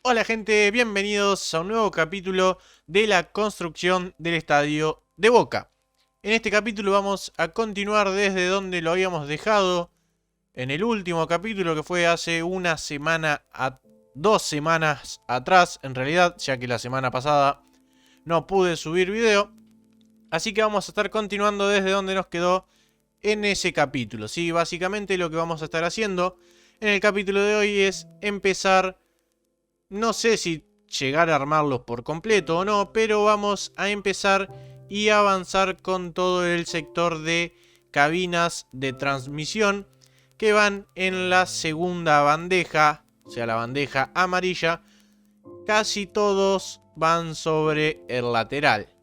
Hola gente, bienvenidos a un nuevo capítulo de la construcción del estadio de Boca. En este capítulo vamos a continuar desde donde lo habíamos dejado en el último capítulo que fue hace una semana a 2 semanas atrás, en realidad, ya que la semana pasada no pude subir video. Así que vamos a estar continuando desde donde nos quedó en ese capítulo. Sí, básicamente lo que vamos a estar haciendo en el capítulo de hoy es empezar. No sé si llegar a armarlos por completo o no, pero vamos a empezar y avanzar con todo el sector de cabinas de transmisión que van en la segunda bandeja, o sea, la bandeja amarilla. Casi todos van sobre el lateral.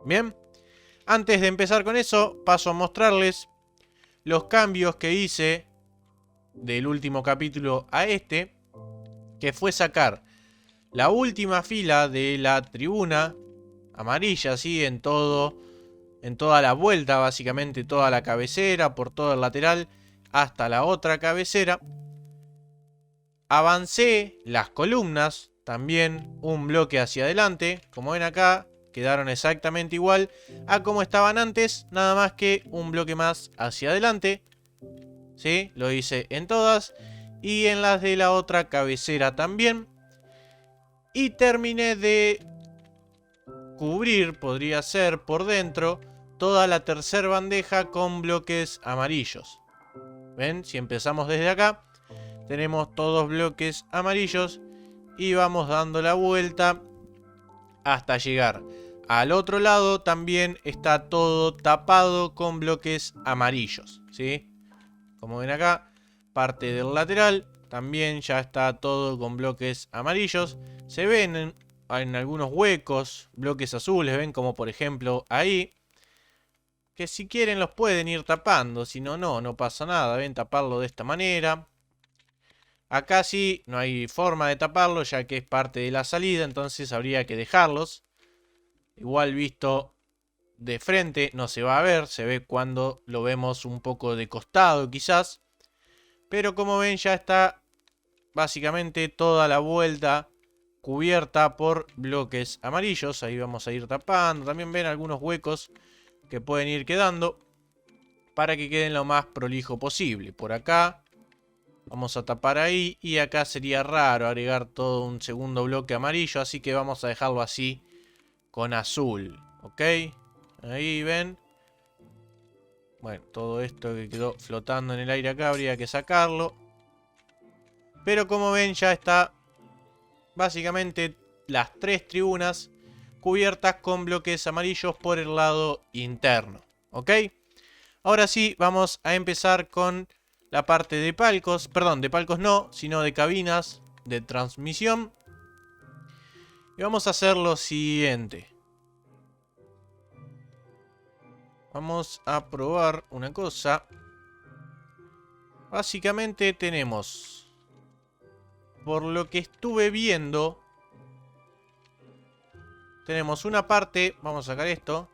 Bien, antes de empezar con eso, paso a mostrarles los cambios que hice del último capítulo a este, que fue sacar la última fila de la tribuna amarilla, así en toda la vuelta, básicamente toda la cabecera, por todo el lateral, hasta la otra cabecera. Avancé las columnas, también un bloque hacia adelante, como ven acá, quedaron exactamente igual a como estaban antes, nada más que un bloque más hacia adelante. ¿Sí? Lo hice en todas y en las de la otra cabecera también. Y terminé de cubrir, podría ser por dentro, toda la tercera bandeja con bloques amarillos. ¿Ven? Si empezamos desde acá, tenemos todos bloques amarillos y vamos dando la vuelta hasta llegar al otro lado. También está todo tapado con bloques amarillos, ¿sí? Como ven acá, parte del lateral también ya está todo con bloques amarillos. Se ven en algunos huecos bloques azules, ven, como por ejemplo ahí, que si quieren los pueden ir tapando, si no, no pasa nada. Ven, taparlo de esta manera. Acá sí no hay forma de taparlo, ya que es parte de la salida, entonces habría que dejarlos. Igual visto de frente no se va a ver, se ve cuando lo vemos un poco de costado quizás. Pero como ven, ya está básicamente toda la vuelta cubierta por bloques amarillos. Ahí vamos a ir tapando. También ven algunos huecos que pueden ir quedando para que queden lo más prolijo posible. Por acá vamos a tapar ahí, y acá sería raro agregar todo un segundo bloque amarillo, así que vamos a dejarlo así con azul. ¿Ok? Ahí ven. Bueno, todo esto que quedó flotando en el aire acá habría que sacarlo. Pero como ven, ya está básicamente las tres tribunas cubiertas con bloques amarillos por el lado interno. ¿Ok? Ahora sí, vamos a empezar con la parte de palcos. Perdón, de palcos no, sino de cabinas de transmisión. Y vamos a hacer lo siguiente. Vamos a probar una cosa. Básicamente tenemos, por lo que estuve viendo, tenemos una parte. Vamos a sacar esto.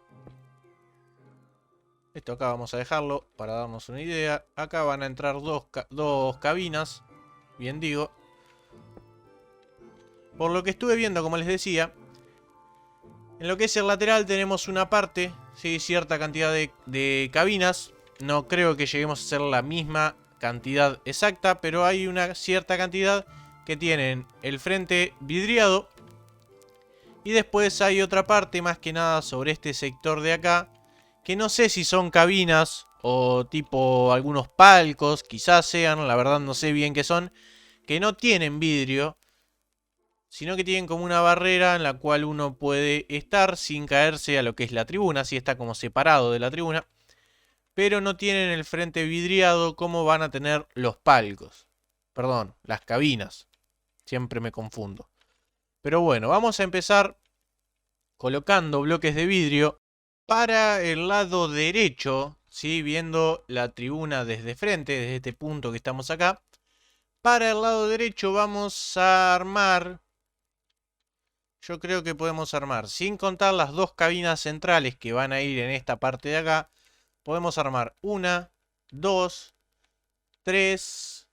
Esto acá vamos a dejarlo para darnos una idea. Acá van a entrar dos cabinas. Bien digo. Por lo que estuve viendo, como les decía, en lo que es el lateral tenemos una parte, ¿sí? Cierta cantidad de cabinas. No creo que lleguemos a hacer la misma cantidad exacta, pero hay una cierta cantidad que tienen el frente vidriado. Y después hay otra parte, más que nada sobre este sector de acá, que no sé si son cabinas o tipo algunos palcos, quizás sean, la verdad no sé bien qué son, que no tienen vidrio, sino que tienen como una barrera en la cual uno puede estar sin caerse a lo que es la tribuna, así está como separado de la tribuna, pero no tienen el frente vidriado como van a tener los palcos. Perdón, las cabinas. Siempre me confundo. Pero bueno, vamos a empezar colocando bloques de vidrio para el lado derecho, ¿sí? Viendo la tribuna desde frente, desde este punto que estamos acá. Para el lado derecho vamos a armar, yo creo que podemos armar, sin contar las dos cabinas centrales que van a ir en esta parte de acá, podemos armar una, dos, tres,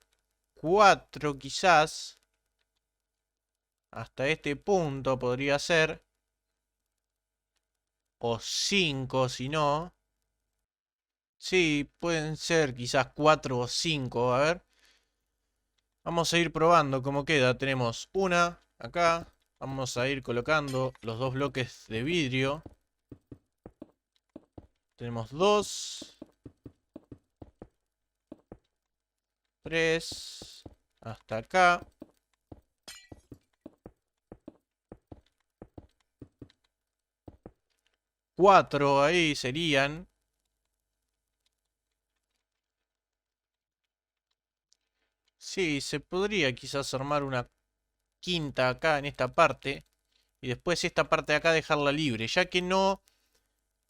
cuatro quizás. hasta este punto podría ser. O 5 si no. Sí, pueden ser quizás 4 o 5. A ver. Vamos a ir probando cómo queda. Tenemos una acá. Vamos a ir colocando los dos bloques de vidrio. Tenemos 2. 3. Hasta acá. 4 ahí serían. Sí, se podría quizás armar una quinta acá en esta parte. Y después esta parte de acá dejarla libre. Ya que no... O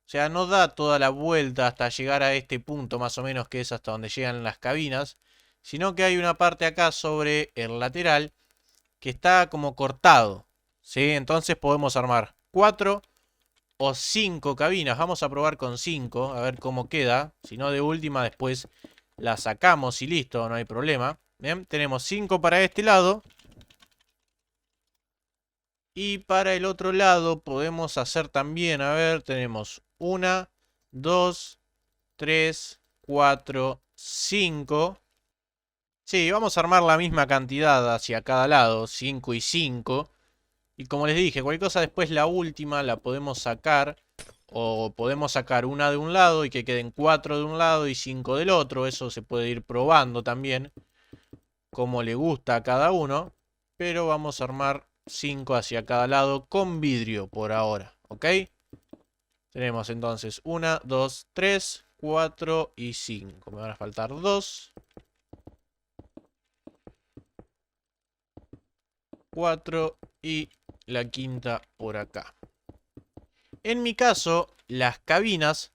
sea, no da toda la vuelta hasta llegar a este punto más o menos que es hasta donde llegan las cabinas. Sino que hay una parte acá sobre el lateral que está como cortado. ¿Sí? Entonces podemos armar 4 o 5 cabinas. Vamos a probar con 5 a ver cómo queda. Si no, de última después la sacamos y listo, no hay problema. Bien, tenemos 5 para este lado. Y para el otro lado podemos hacer también, a ver, tenemos 1, 2, 3, 4, 5. Sí, vamos a armar la misma cantidad hacia cada lado, 5 y 5. Y como les dije, cualquier cosa después la última la podemos sacar. O podemos sacar una de un lado y que queden 4 de un lado y 5 del otro. Eso se puede ir probando también, como le gusta a cada uno. Pero vamos a armar 5 hacia cada lado con vidrio por ahora, ¿ok? Tenemos entonces 1, 2, 3, 4 y 5. Me van a faltar 2, 4 y la quinta por acá. En mi caso, las cabinas,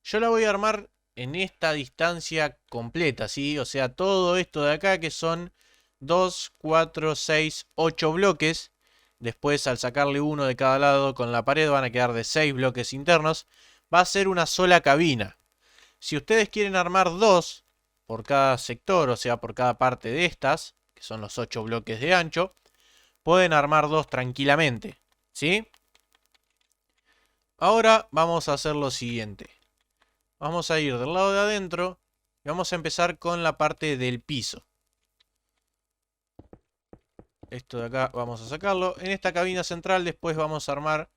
yo la voy a armar en esta distancia completa, ¿sí? O sea, todo esto de acá que son 2, 4, 6, 8 bloques. Después, al sacarle uno de cada lado con la pared, van a quedar de 6 bloques internos. Va a ser una sola cabina. Si ustedes quieren armar 2 por cada sector, o sea, por cada parte de estas, que son los 8 bloques de ancho, pueden armar 2 tranquilamente, ¿sí? Ahora vamos a hacer lo siguiente. Vamos a ir del lado de adentro y vamos a empezar con la parte del piso. Esto de acá vamos a sacarlo. En esta cabina central después vamos a armar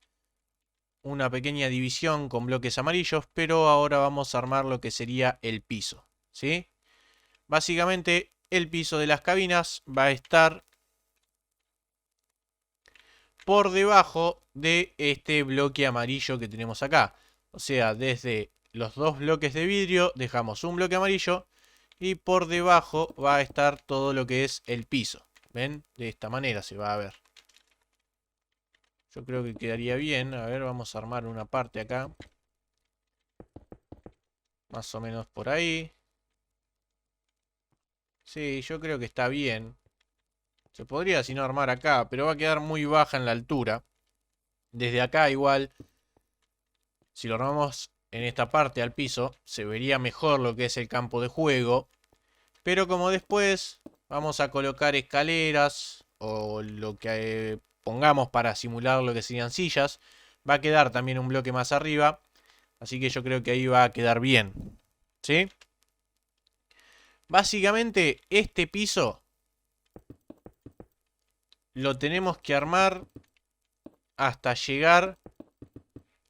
una pequeña división con bloques amarillos, pero ahora vamos a armar lo que sería el piso, ¿sí? Básicamente el piso de las cabinas va a estar por debajo de este bloque amarillo que tenemos acá. O sea, desde los dos bloques de vidrio dejamos un bloque amarillo y por debajo va a estar todo lo que es el piso. ¿Ven? De esta manera se va a ver. Yo creo que quedaría bien. A ver, vamos a armar una parte acá. Más o menos por ahí. Sí, yo creo que está bien. Se podría si no armar acá, pero va a quedar muy baja en la altura. Desde acá igual, si lo armamos en esta parte al piso, se vería mejor lo que es el campo de juego. Pero como después vamos a colocar escaleras o lo que pongamos para simular lo que serían sillas, va a quedar también un bloque más arriba. Así que yo creo que ahí va a quedar bien, ¿sí? Básicamente este piso lo tenemos que armar hasta llegar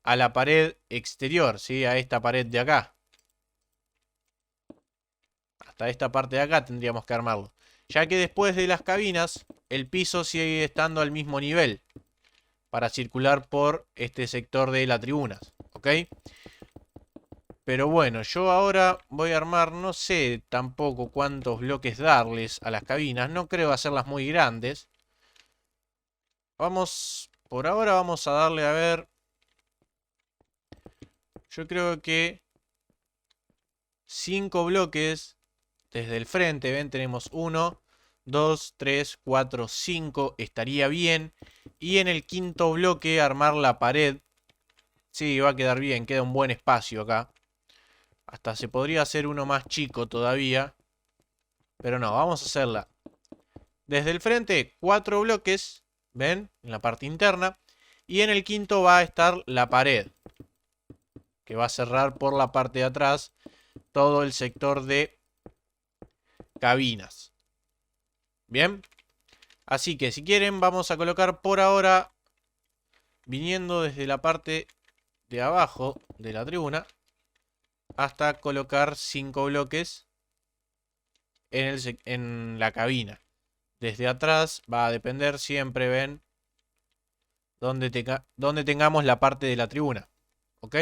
a la pared exterior, ¿sí? A esta pared de acá. Hasta esta parte de acá tendríamos que armarlo. Ya que después de las cabinas, el piso sigue estando al mismo nivel. Para circular por este sector de las tribunas. ¿Ok? Pero bueno, yo ahora voy a armar, no sé tampoco cuántos bloques darles a las cabinas. No creo hacerlas muy grandes. Vamos, por ahora vamos a darle a ver. Yo creo que 5 bloques desde el frente. Ven, tenemos 1, 2, 3, 4, 5. Estaría bien. Y en el quinto bloque armar la pared. Sí, va a quedar bien. Queda un buen espacio acá. Hasta se podría hacer uno más chico todavía. Pero no, vamos a hacerla Desde el frente, 4 bloques, ¿ven? En la parte interna. Y en el quinto va a estar la pared, que va a cerrar por la parte de atrás todo el sector de cabinas. Bien. Así que si quieren vamos a colocar por ahora, viniendo desde la parte de abajo de la tribuna, hasta colocar 5 bloques en la cabina. Desde atrás va a depender siempre, ven, donde tengamos la parte de la tribuna. ¿Ok?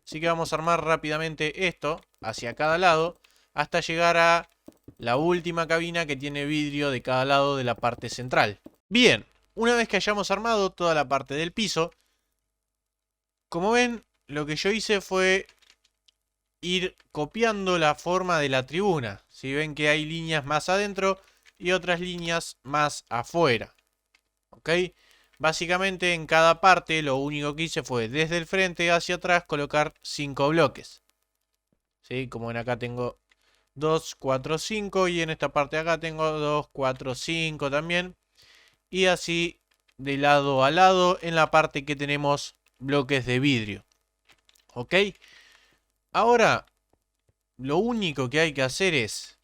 Así que vamos a armar rápidamente esto hacia cada lado hasta llegar a la última cabina que tiene vidrio de cada lado de la parte central. Bien, una vez que hayamos armado toda la parte del piso, como ven, lo que yo hice fue ir copiando la forma de la tribuna. Si ven que hay líneas más adentro y otras líneas más afuera. ¿Ok? Básicamente en cada parte lo único que hice fue desde el frente hacia atrás colocar 5 bloques. ¿Sí? Como ven acá tengo 2, 4, 5 y en esta parte de acá tengo 2, 4, 5 también. Y así de lado a lado en la parte que tenemos bloques de vidrio. ¿Ok? Ahora lo único que hay que hacer es,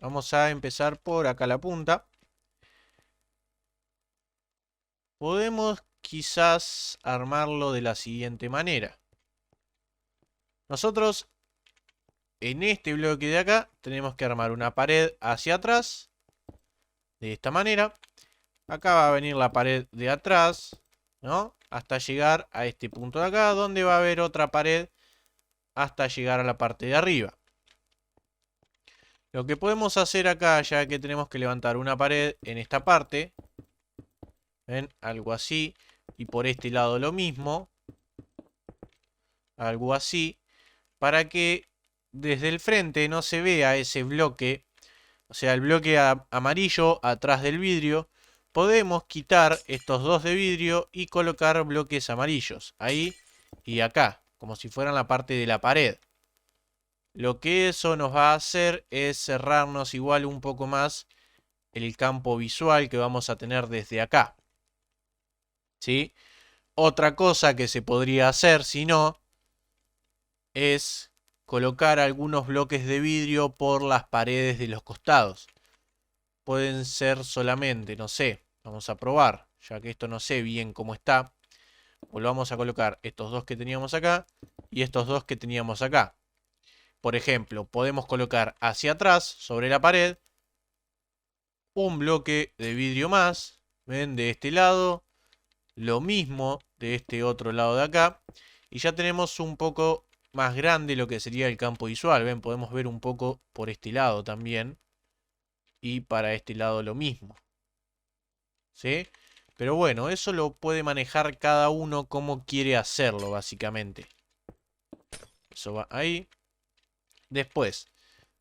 vamos a empezar por acá la punta. Podemos quizás armarlo de la siguiente manera. Nosotros en este bloque de acá tenemos que armar una pared hacia atrás. De esta manera. Acá va a venir la pared de atrás, ¿no? Hasta llegar a este punto de acá, donde va a haber otra pared hasta llegar a la parte de arriba. Lo que podemos hacer acá, ya que tenemos que levantar una pared en esta parte, ¿ven? Algo así. Y por este lado lo mismo. Algo así. Para que desde el frente no se vea ese bloque. O sea, el bloque amarillo atrás del vidrio. Podemos quitar estos dos de vidrio y colocar bloques amarillos. Ahí y acá. Como si fueran la parte de la pared. Lo que eso nos va a hacer es cerrarnos igual un poco más el campo visual que vamos a tener desde acá. ¿Sí? Otra cosa que se podría hacer, si no, es colocar algunos bloques de vidrio por las paredes de los costados. Pueden ser solamente, no sé, vamos a probar, ya que esto no sé bien cómo está. Volvamos a colocar estos dos que teníamos acá y estos dos que teníamos acá. Por ejemplo, podemos colocar hacia atrás, sobre la pared, un bloque de vidrio más. ¿Ven? De este lado, lo mismo de este otro lado de acá. Y ya tenemos un poco más grande lo que sería el campo visual. ¿Ven? Podemos ver un poco por este lado también. Y para este lado lo mismo. ¿Sí? Pero bueno, eso lo puede manejar cada uno como quiere hacerlo, básicamente. Eso va ahí. Después,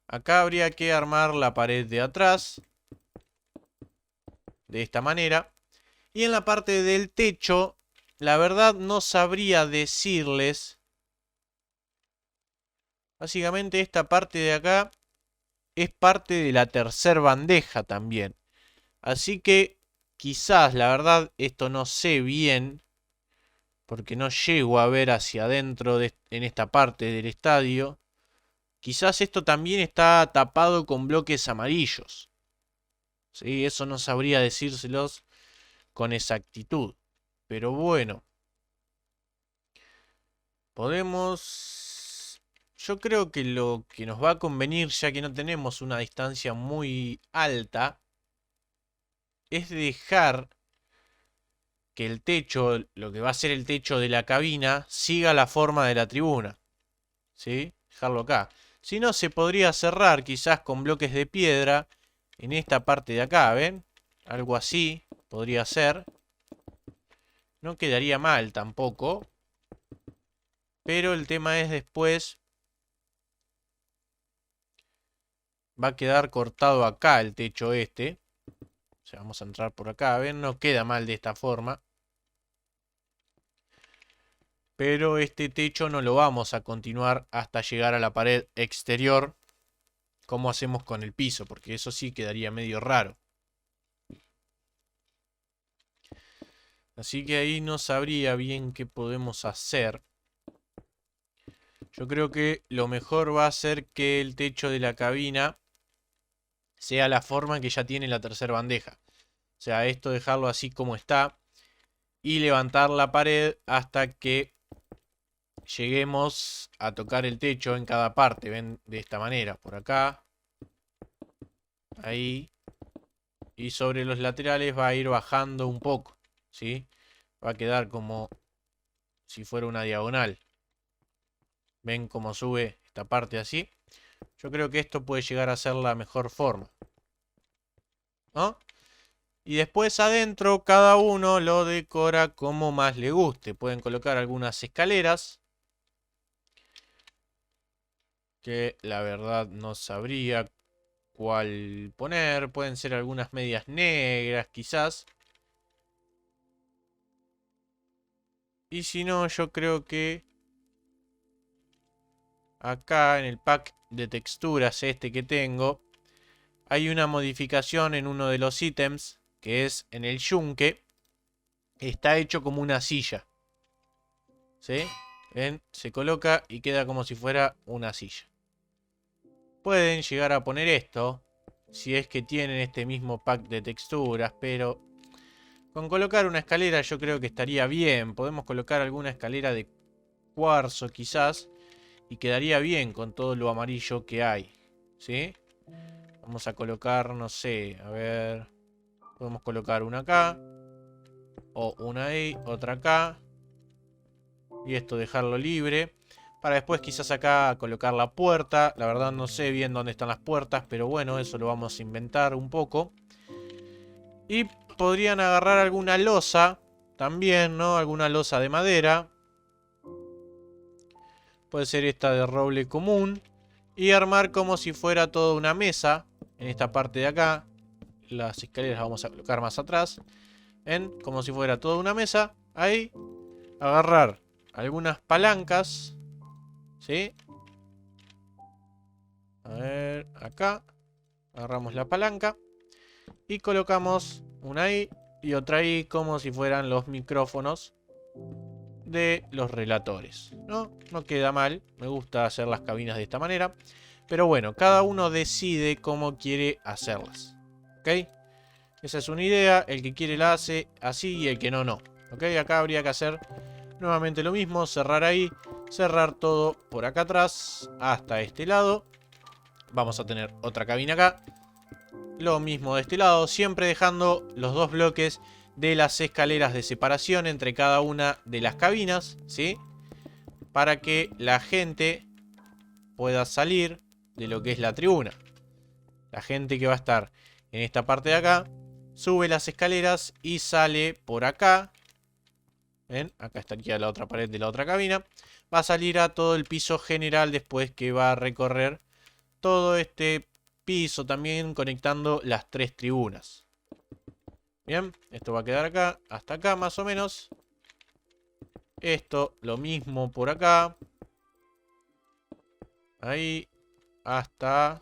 acá habría que armar la pared de atrás. De esta manera. Y en la parte del techo, la verdad no sabría decirles. Básicamente esta parte de acá es parte de la tercer bandeja también. Así que quizás, la verdad, esto no sé bien. Porque no llego a ver hacia adentro en esta parte del estadio. Quizás esto también está tapado con bloques amarillos. Sí, eso no sabría decírselos con exactitud. Pero bueno. Podemos... Yo creo que lo que nos va a convenir, ya que no tenemos una distancia muy alta, es dejar que el techo, lo que va a ser el techo de la cabina, siga la forma de la tribuna. ¿Sí? Dejarlo acá. Si no, se podría cerrar quizás con bloques de piedra en esta parte de acá, ¿ven? Algo así podría ser. No quedaría mal tampoco. Pero el tema es después... Va a quedar cortado acá el techo este. O sea, vamos a entrar por acá. ¿Ven? No queda mal de esta forma. Pero este techo no lo vamos a continuar hasta llegar a la pared exterior. Como hacemos con el piso. Porque eso sí quedaría medio raro. Así que ahí no sabría bien qué podemos hacer. Yo creo que lo mejor va a ser que el techo de la cabina sea la forma que ya tiene la tercera bandeja. O sea, esto dejarlo así como está y levantar la pared hasta que lleguemos a tocar el techo en cada parte. ¿Ven? De esta manera, por acá, ahí, y sobre los laterales va a ir bajando un poco, ¿sí? Va a quedar como si fuera una diagonal. ¿Ven cómo sube esta parte así? Yo creo que esto puede llegar a ser la mejor forma, ¿no? Y después adentro cada uno lo decora como más le guste. Pueden colocar algunas escaleras, que la verdad no sabría cuál poner. Pueden ser algunas medias negras quizás. Y si no, yo creo que acá en el pack de texturas este que tengo, hay una modificación en uno de los ítems, que es en el yunque. Está hecho como una silla, ¿sí? ¿Ven? Se coloca y queda como si fuera una silla. Pueden llegar a poner esto, si es que tienen este mismo pack de texturas, pero con colocar una escalera yo creo que estaría bien. Podemos colocar alguna escalera de cuarzo quizás, y quedaría bien con todo lo amarillo que hay, ¿sí? Vamos a colocar, no sé, a ver, podemos colocar una acá, o una ahí, otra acá, y esto dejarlo libre. Para después quizás acá colocar la puerta. La verdad no sé bien dónde están las puertas, pero bueno, eso lo vamos a inventar un poco. Y podrían agarrar alguna losa también, ¿no? Alguna losa de madera. Puede ser esta de roble común. Y armar como si fuera toda una mesa. En esta parte de acá. Las escaleras las vamos a colocar más atrás. Como si fuera toda una mesa. Ahí. Agarrar algunas palancas. ¿Sí? A ver, acá. Agarramos la palanca. Y colocamos una ahí y otra ahí como si fueran los micrófonos de los relatores. No queda mal. Me gusta hacer las cabinas de esta manera. Pero bueno, cada uno decide cómo quiere hacerlas. ¿Ok? Esa es una idea. El que quiere la hace así y el que no, no. ¿Ok? Acá habría que hacer nuevamente lo mismo. Cerrar ahí. Cerrar todo por acá atrás. Hasta este lado. Vamos a tener otra cabina acá. Lo mismo de este lado, siempre dejando los dos bloques de las escaleras de separación entre cada una de las cabinas, ¿sí? Para que la gente pueda salir de lo que es la tribuna. La gente que va a estar en esta parte de acá, sube las escaleras y sale por acá. ¿Ven? Acá estaría la otra pared de la otra cabina. Va a salir a todo el piso general después que va a recorrer todo este piso también conectando las tres tribunas. Bien, esto va a quedar acá, hasta acá más o menos. Esto, lo mismo por acá. Ahí, hasta...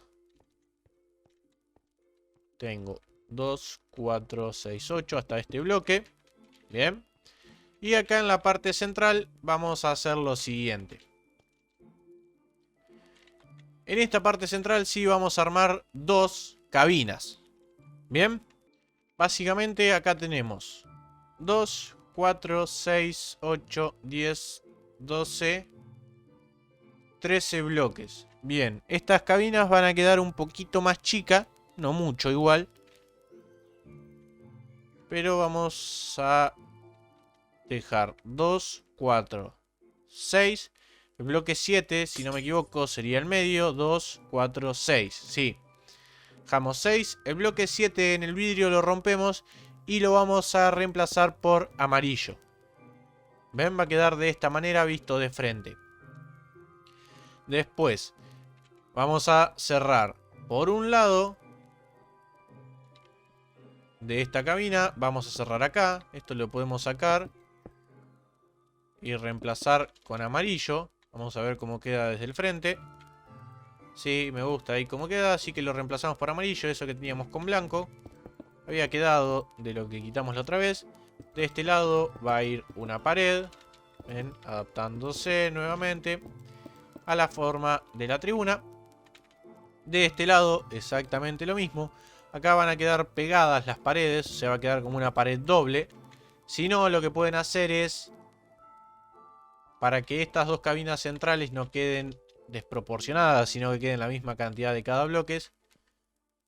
Tengo 2, 4, 6, 8, hasta este bloque. Bien. Y acá en la parte central vamos a hacer lo siguiente. En esta parte central sí vamos a armar dos cabinas. Bien. Básicamente acá tenemos 2, 4, 6, 8, 10, 12, 13 bloques. Bien, estas cabinas van a quedar un poquito más chicas, no mucho igual. Pero vamos a dejar 2, 4, 6. El bloque 7, si no me equivoco, sería el medio. 2, 4, 6. Sí. Dejamos 6. El bloque 7 en el vidrio lo rompemos y lo vamos a reemplazar por amarillo. ¿Ven? Va a quedar de esta manera visto de frente. Después vamos a cerrar por un lado de esta cabina. Vamos a cerrar acá. Esto lo podemos sacar y reemplazar con amarillo. Vamos a ver cómo queda desde el frente. Sí, me gusta ahí cómo queda. Así que lo reemplazamos por amarillo. Eso que teníamos con blanco había quedado de lo que quitamos la otra vez. De este lado va a ir una pared. ¿Ven? Adaptándose nuevamente a la forma de la tribuna. De este lado exactamente lo mismo. Acá van a quedar pegadas las paredes. Se va a quedar como una pared doble. Si no, lo que pueden hacer es, para que estas dos cabinas centrales no queden desproporcionadas, sino que queden la misma cantidad de cada bloques.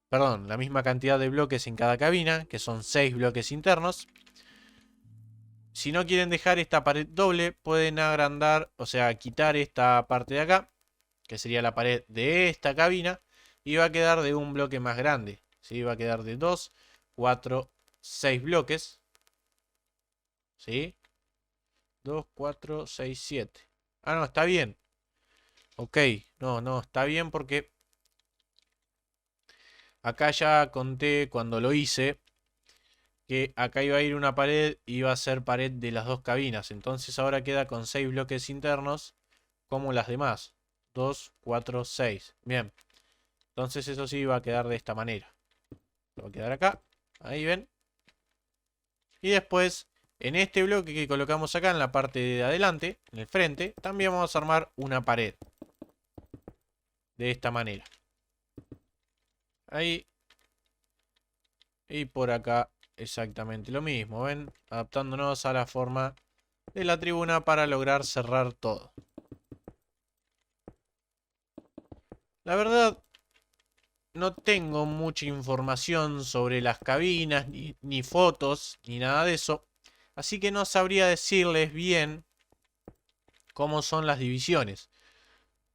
Perdón, la misma cantidad de bloques en cada cabina, que son 6 bloques internos. Si no quieren dejar esta pared doble, pueden agrandar, o sea, quitar esta parte de acá, que sería la pared de esta cabina, y va a quedar de un bloque más grande. ¿Sí? Va a quedar de 2, 4, 6 bloques. ¿Sí? 2, 4, 6, 7. Ah, no, está bien. Ok, no, está bien porque acá ya conté cuando lo hice que acá iba a ir una pared y iba a ser pared de las dos cabinas. Entonces ahora queda con 6 bloques internos como las demás. 2, 4, 6. Bien. Entonces eso sí va a quedar de esta manera. Va a quedar acá. Ahí ven. Y después, en este bloque que colocamos acá en la parte de adelante, en el frente, también vamos a armar una pared. De esta manera. Ahí. Y por acá exactamente lo mismo. ¿Ven? Adaptándonos a la forma de la tribuna para lograr cerrar todo. La verdad, no tengo mucha información sobre las cabinas, ni fotos, ni nada de eso. Así que no sabría decirles bien cómo son las divisiones.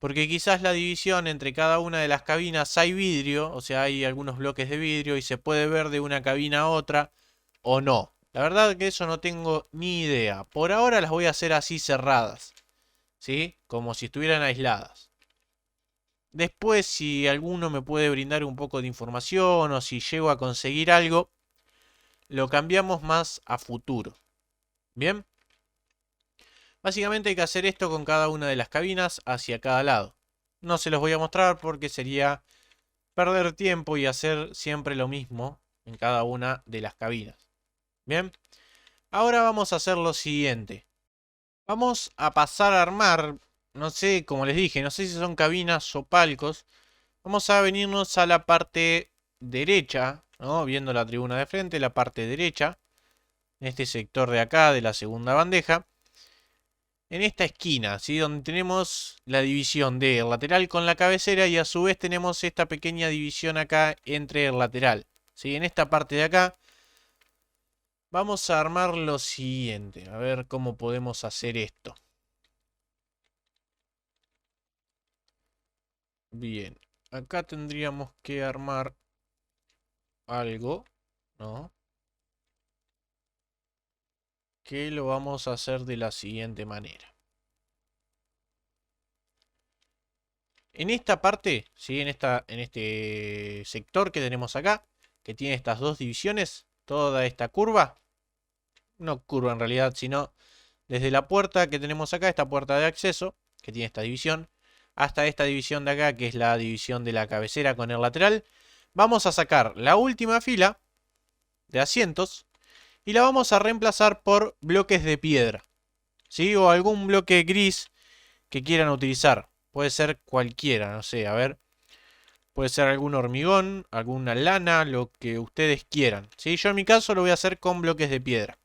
Porque quizás la división entre cada una de las cabinas hay vidrio, o sea, hay algunos bloques de vidrio y se puede ver de una cabina a otra o no. La verdad que eso no tengo ni idea. Por ahora las voy a hacer así cerradas, ¿sí? Como si estuvieran aisladas. Después, si alguno me puede brindar un poco de información o si llego a conseguir algo, lo cambiamos más a futuro. ¿Bien? Básicamente hay que hacer esto con cada una de las cabinas hacia cada lado. No se los voy a mostrar porque sería perder tiempo y hacer siempre lo mismo en cada una de las cabinas. Bien, ahora vamos a hacer lo siguiente. Vamos a pasar a armar, no sé, como les dije, no sé si son cabinas o palcos. Vamos a venirnos a la parte derecha, ¿no? Viendo la tribuna de frente, la parte derecha. En este sector de acá, de la segunda bandeja. En esta esquina, ¿sí? Donde tenemos la división del lateral con la cabecera y a su vez tenemos esta pequeña división acá entre el lateral. ¿Sí? En esta parte de acá vamos a armar lo siguiente. A ver cómo podemos hacer esto. Bien, acá tendríamos que armar algo, ¿no? Que lo vamos a hacer de la siguiente manera. En esta parte, ¿sí? En este sector que tenemos acá, que tiene estas dos divisiones, toda esta curva, no curva en realidad, sino desde la puerta que tenemos acá, esta puerta de acceso, que tiene esta división, hasta esta división de acá, que es la división de la cabecera con el lateral, vamos a sacar la última fila de asientos y la vamos a reemplazar por bloques de piedra, ¿sí? O algún bloque gris que quieran utilizar. Puede ser cualquiera, no sé, a ver. Puede ser algún hormigón, alguna lana, lo que ustedes quieran, ¿sí? Yo en mi caso lo voy a hacer con bloques de piedra.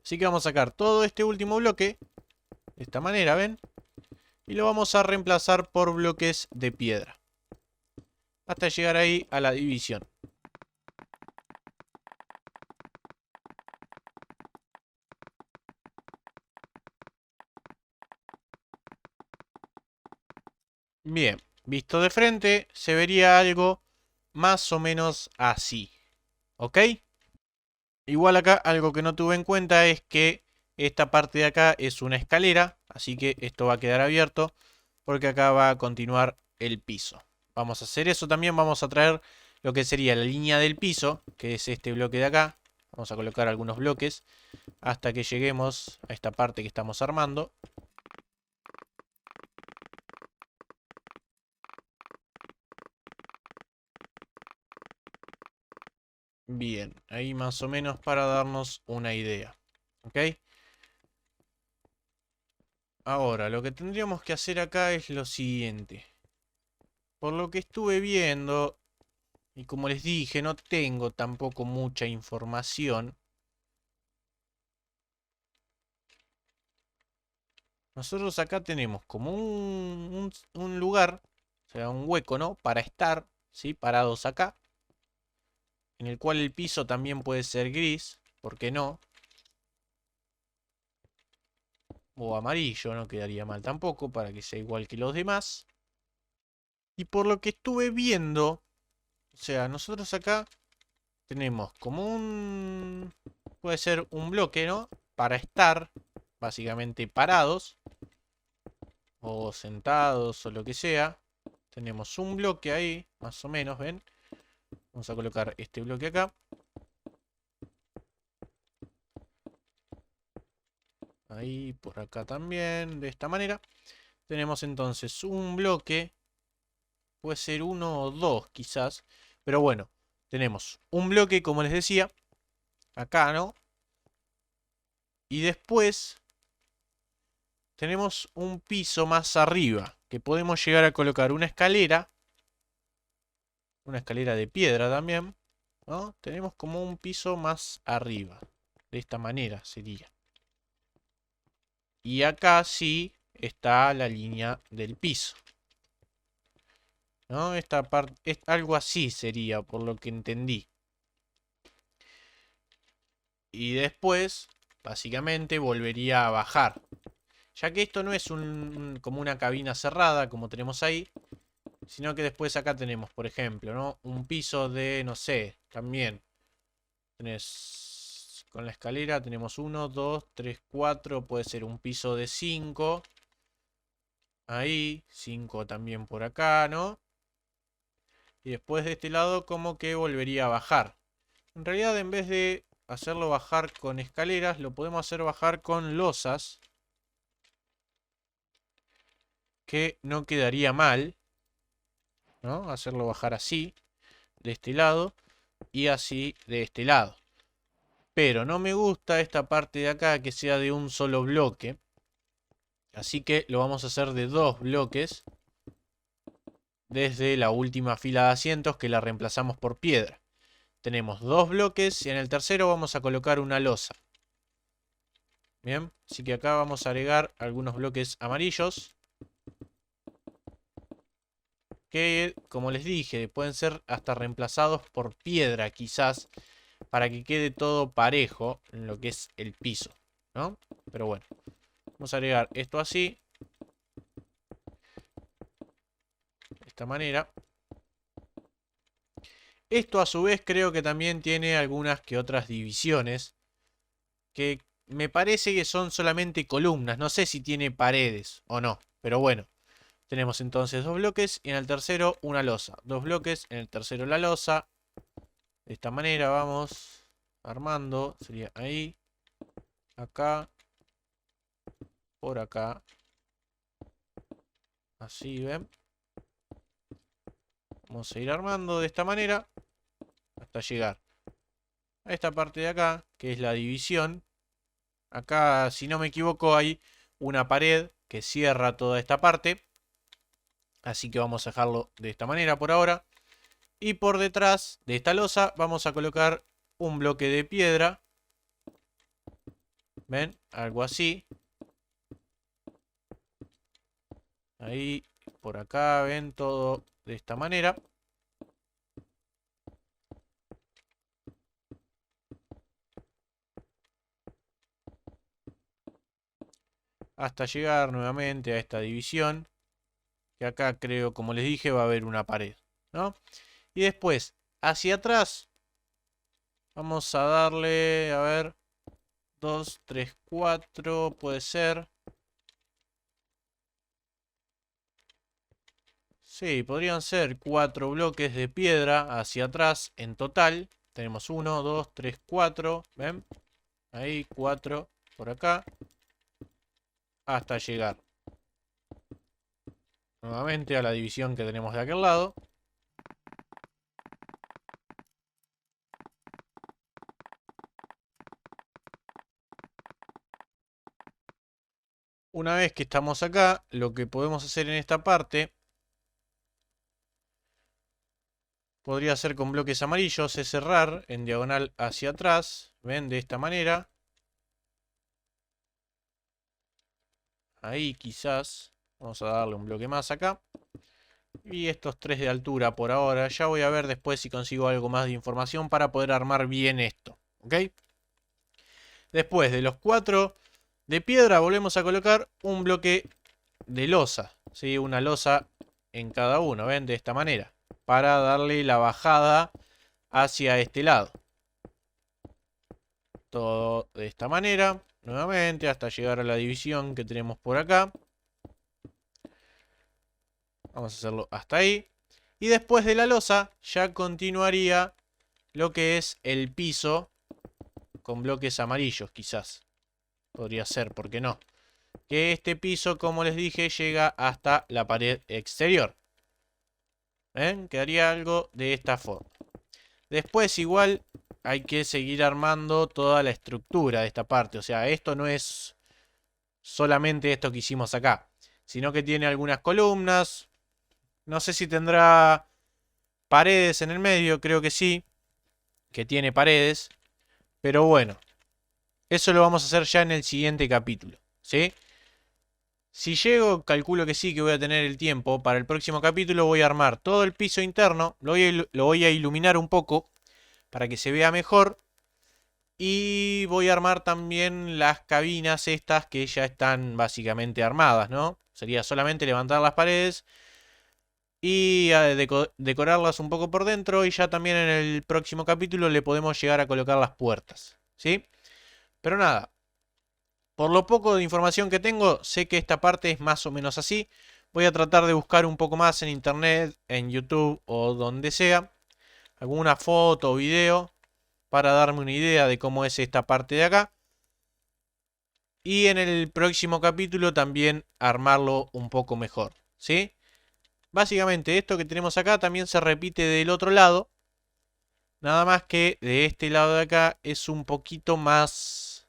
Así que vamos a sacar todo este último bloque, de esta manera, ¿ven? Y lo vamos a reemplazar por bloques de piedra. Hasta llegar ahí a la división. Bien, visto de frente, se vería algo más o menos así. ¿Ok? Igual acá algo que no tuve en cuenta es que esta parte de acá es una escalera, así que esto va a quedar abierto porque acá va a continuar el piso. Vamos a hacer eso también, vamos a traer lo que sería la línea del piso, que es este bloque de acá. Vamos a colocar algunos bloques hasta que lleguemos a esta parte que estamos armando. Bien, ahí más o menos para darnos una idea. ¿Ok? Ahora, lo que tendríamos que hacer acá es lo siguiente. Por lo que estuve viendo, y como les dije, no tengo tampoco mucha información. Nosotros acá tenemos como un lugar, o sea, un hueco, ¿no? Para estar, ¿sí? Parados acá. En el cual el piso también puede ser gris, ¿por qué no? O amarillo, no quedaría mal tampoco, para que sea igual que los demás. Y por lo que estuve viendo, o sea, nosotros acá tenemos como puede ser un bloque, ¿no? Para estar, básicamente, parados. O sentados, o lo que sea. Tenemos un bloque ahí, más o menos, ¿ven? Vamos a colocar este bloque acá. Ahí, por acá también, de esta manera. Tenemos entonces un bloque. Puede ser uno o dos, quizás. Pero bueno, tenemos un bloque, como les decía. Acá, ¿no? Y después tenemos un piso más arriba. Que podemos llegar a colocar una escalera. Una escalera de piedra también. ¿No? Tenemos como un piso más arriba. De esta manera sería. Y acá sí está la línea del piso. ¿No? Esta parte es algo así sería, por lo que entendí. Y después, básicamente, volvería a bajar. Ya que esto no es como una cabina cerrada, como tenemos ahí. Sino que después acá tenemos, por ejemplo, ¿no? Un piso de, no sé, también. Tenés, con la escalera tenemos 1, 2, 3, 4. Puede ser un piso de 5. Ahí, 5 también por acá, ¿no? Y después de este lado como que volvería a bajar. En realidad en vez de hacerlo bajar con escaleras, lo podemos hacer bajar con losas. Que no quedaría mal, ¿no? Hacerlo bajar así, de este lado, y así de este lado. Pero no me gusta esta parte de acá que sea de un solo bloque. Así que lo vamos a hacer de dos bloques. Desde la última fila de asientos que la reemplazamos por piedra. Tenemos dos bloques y en el tercero vamos a colocar una losa. Bien, así que acá vamos a agregar algunos bloques amarillos. Que, como les dije, pueden ser hasta reemplazados por piedra quizás. Para que quede todo parejo en lo que es el piso, ¿no? Pero bueno, vamos a agregar esto así. De esta manera. Esto a su vez creo que también tiene algunas que otras divisiones. Que me parece que son solamente columnas. No sé si tiene paredes o no. Pero bueno. Tenemos entonces dos bloques y en el tercero una losa. Dos bloques, en el tercero la losa. De esta manera vamos armando. Sería ahí. Acá. Por acá. Así, ¿ven? Vamos a ir armando de esta manera. Hasta llegar a esta parte de acá. Que es la división. Acá, si no me equivoco, hay una pared que cierra toda esta parte. Así que vamos a dejarlo de esta manera por ahora. Y por detrás de esta losa vamos a colocar un bloque de piedra. ¿Ven? Algo así. Ahí, por acá, ven todo de esta manera. Hasta llegar nuevamente a esta división. Que acá creo, como les dije, va a haber una pared, ¿no? Y después, hacia atrás, vamos a darle, a ver, 2, 3, 4, puede ser. Sí, podrían ser 4 bloques de piedra hacia atrás en total. Tenemos 1, 2, 3, 4. ¿Ven? Ahí, 4 por acá. Hasta llegar nuevamente a la división que tenemos de aquel lado. Una vez que estamos acá, lo que podemos hacer en esta parte podría ser con bloques amarillos, es cerrar en diagonal hacia atrás. ¿Ven? De esta manera. Ahí quizás. Vamos a darle un bloque más acá. Y estos 3 de altura por ahora. Ya voy a ver después si consigo algo más de información para poder armar bien esto. ¿Ok? Después de los 4 de piedra volvemos a colocar un bloque de losa. ¿Sí? Una losa en cada uno. ¿Ven? De esta manera. Para darle la bajada hacia este lado. Todo de esta manera. Nuevamente hasta llegar a la división que tenemos por acá. Vamos a hacerlo hasta ahí. Y después de la losa ya continuaría lo que es el piso con bloques amarillos quizás. Podría ser, ¿por qué no? Que este piso, como les dije, llega hasta la pared exterior. ¿Ven? Quedaría algo de esta forma. Después igual hay que seguir armando toda la estructura de esta parte. O sea, esto no es solamente esto que hicimos acá, sino que tiene algunas columnas. No sé si tendrá paredes en el medio, creo que sí, que tiene paredes. Pero bueno, eso lo vamos a hacer ya en el siguiente capítulo, ¿sí? Si llego, calculo que sí, que voy a tener el tiempo. Para el próximo capítulo voy a armar todo el piso interno. Lo voy a iluminar un poco para que se vea mejor. Y voy a armar también las cabinas estas que ya están básicamente armadas, ¿no? Sería solamente levantar las paredes y decorarlas un poco por dentro. Y ya también en el próximo capítulo le podemos llegar a colocar las puertas, ¿sí? Pero nada, por lo poco de información que tengo, sé que esta parte es más o menos así. Voy a tratar de buscar un poco más en internet, en YouTube o donde sea, alguna foto o video para darme una idea de cómo es esta parte de acá. Y en el próximo capítulo también armarlo un poco mejor, ¿sí? Básicamente esto que tenemos acá también se repite del otro lado. Nada más que de este lado de acá es un poquito más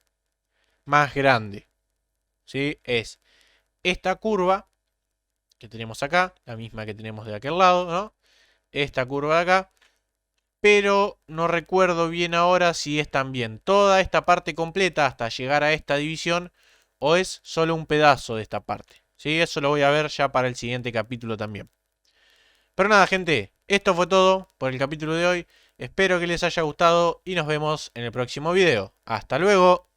grande, ¿sí? Es esta curva que tenemos acá, la misma que tenemos de aquel lado, ¿no? Esta curva de acá. Pero no recuerdo bien ahora si es también toda esta parte completa hasta llegar a esta división o es solo un pedazo de esta parte. ¿Sí? Eso lo voy a ver ya para el siguiente capítulo también. Pero nada, gente, esto fue todo por el capítulo de hoy. Espero que les haya gustado y nos vemos en el próximo video. ¡Hasta luego!